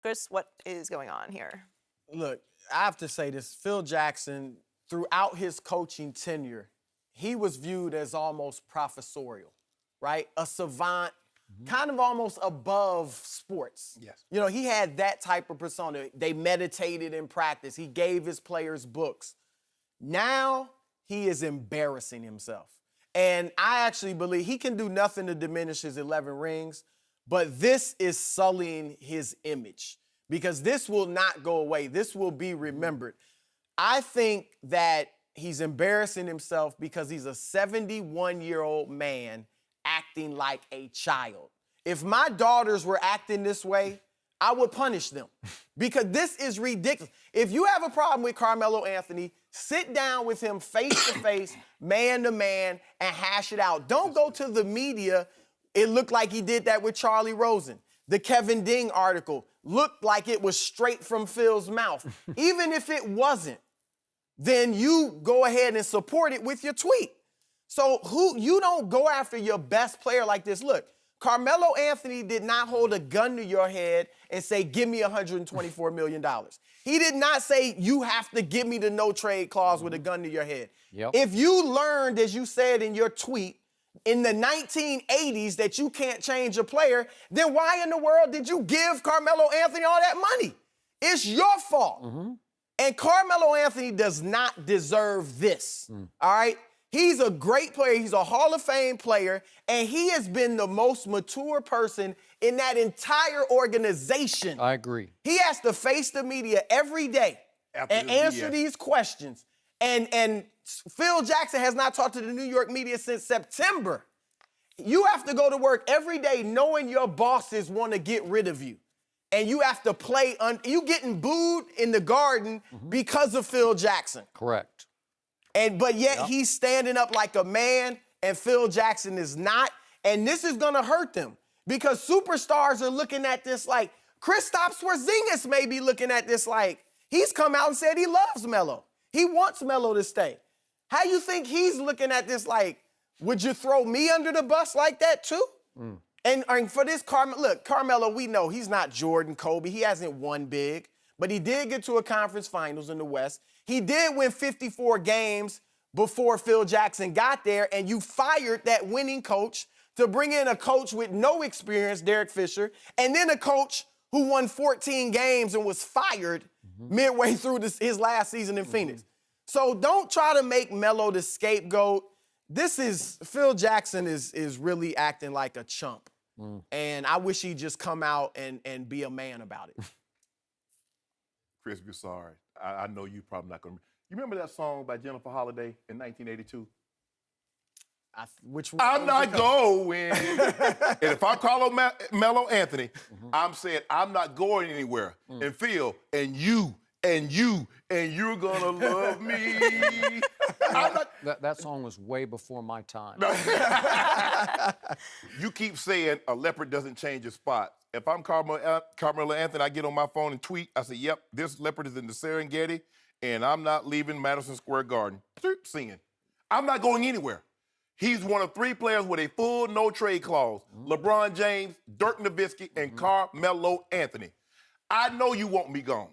Chris, what is going on here? Look, I have to say this. Phil Jackson, throughout his coaching tenure, he was viewed as almost professorial, right? A savant, kind of almost above sports. Yes. You know, he had that type of persona. They meditated in practice. He gave his players books. Now he is embarrassing himself. And I actually believe he can do nothing to diminish his 11 rings, but this is sullying his image because this will not go away. This will be remembered. I think that he's embarrassing himself because he's a 71-year-old man acting like a child. If my daughters were acting this way, I would punish them because this is ridiculous. If you have a problem with Carmelo Anthony, sit down with him face to face, man to man, and hash it out. Don't go to the media. It looked like he did that with Charlie Rosen. The Kevin Ding article looked like it was straight from Phil's mouth. Even if it wasn't, then you go ahead and support it with your tweet. So you don't go after your best player like this. Look, Carmelo Anthony did not hold a gun to your head and say, give me $124 million. He did not say, you have to give me the no-trade clause with a gun to your head. Yep. If you learned, as you said in your tweet, in the 1980s that you can't change a player, then why in the world did you give Carmelo Anthony all that money? It's your fault. And Carmelo Anthony does not deserve this, all right? He's a great player. He's a Hall of Fame player, and he has been the most mature person in that entire organization. I agree. He has to face the media every day and answer these questions. And Phil Jackson has not talked to the New York media since September. You have to go to work every day knowing your bosses want to get rid of you. And you have to play, you getting booed in the Garden because of Phil Jackson. Correct. But yet he's standing up like a man, and Phil Jackson is not. And this is going to hurt them because superstars are looking at this like Kristaps Porzingis may be looking at this like he's come out and said he loves Melo. He wants Melo to stay. How you think he's looking at this like, would you throw me under the bus like that too? And for this, Carmelo, we know he's not Jordan, Kobe. He hasn't won big, but he did get to a conference finals in the West. He did win 54 games before Phil Jackson got there, and you fired that winning coach to bring in a coach with no experience, Derek Fisher, and then a coach who won 14 games and was fired midway through his last season in Phoenix. So don't try to make Melo the scapegoat. Phil Jackson is really acting like a chump. And I wish he'd just come out and be a man about it. Chris Broussard, I know you probably not going to. You remember that song by Jennifer Holliday in 1982? Which one? I'm not going. And if I call Melo Anthony, I'm saying I'm not going anywhere. And Phil, and you're gonna love me. That song was way before my time. You keep saying a leopard doesn't change its spot. If I'm Carmelo Anthony, I get on my phone and tweet. I say, yep, this leopard is in the Serengeti, and I'm not leaving Madison Square Garden. Singing. I'm not going anywhere. He's one of 3 players with a full no-trade clause. LeBron James, Dirk Nowitzki, and Carmelo Anthony. I know you want me gone.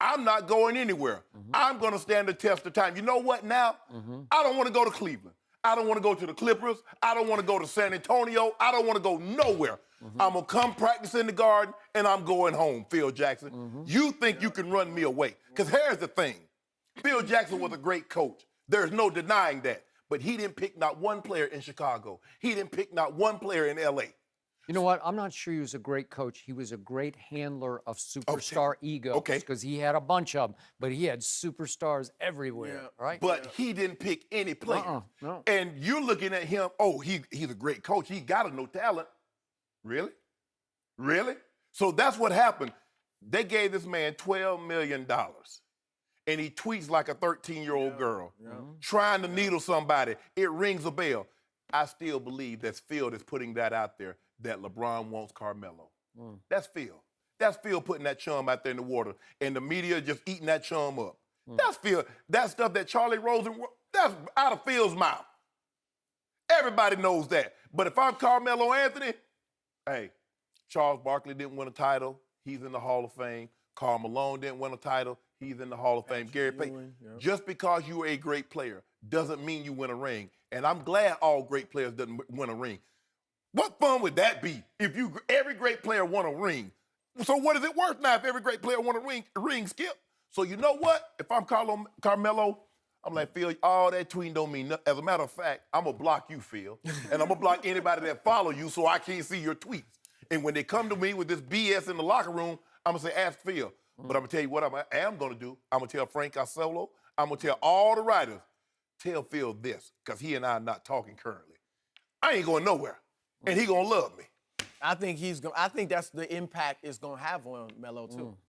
I'm not going anywhere. I'm going to stand the test of time. You know what now? I don't want to go to Cleveland. I don't want to go to the Clippers. I don't want to go to San Antonio. I don't want to go nowhere. I'm going to come practice in the Garden, and I'm going home, Phil Jackson. You think you can run me away. Because here's the thing. Phil Jackson was a great coach. There's no denying that. But he didn't pick not one player in Chicago. He didn't pick not one player in L.A. You know what? I'm not sure he was a great coach. He was a great handler of superstar egos. Because he had a bunch of them, but he had superstars everywhere, right? But he didn't pick any player. No. And you're looking at him, he's a great coach. He got no talent. Really? Really? So that's what happened. They gave this man $12 million. And he tweets like a 13-year-old girl, trying to needle somebody. It rings a bell. I still believe that's Phil that's putting that out there, that LeBron wants Carmelo. That's Phil. That's Phil putting that chum out there in the water, and the media just eating that chum up. That's Phil. That stuff that Charlie Rosen, that's out of Phil's mouth. Everybody knows that. But if I'm Carmelo Anthony, hey, Charles Barkley didn't win a title. he's in the Hall of Fame. Karl Malone didn't win a title, he's in the Hall of Fame. Gary Payton. Just because you are a great player doesn't mean you win a ring. And I'm glad all great players doesn't win a ring. What fun would that be if every great player won a ring? So what is it worth now if every great player won a ring, Skip? So you know what? If I'm Carmelo, I'm like, Phil, all that tweeting don't mean nothing. As a matter of fact, I'm going to block you, Phil. And I'm going to block anybody that follow you so I can't see your tweets. And when they come to me with this BS in the locker room, I'm going to say, ask Phil. But I'm going to tell you what I am going to do. I'm going to tell Frank Costello. I'm going to tell all the writers, tell Phil this, because he and I are not talking currently. I ain't going nowhere. And he going to love me. I think that's the impact it's going to have on Melo, too.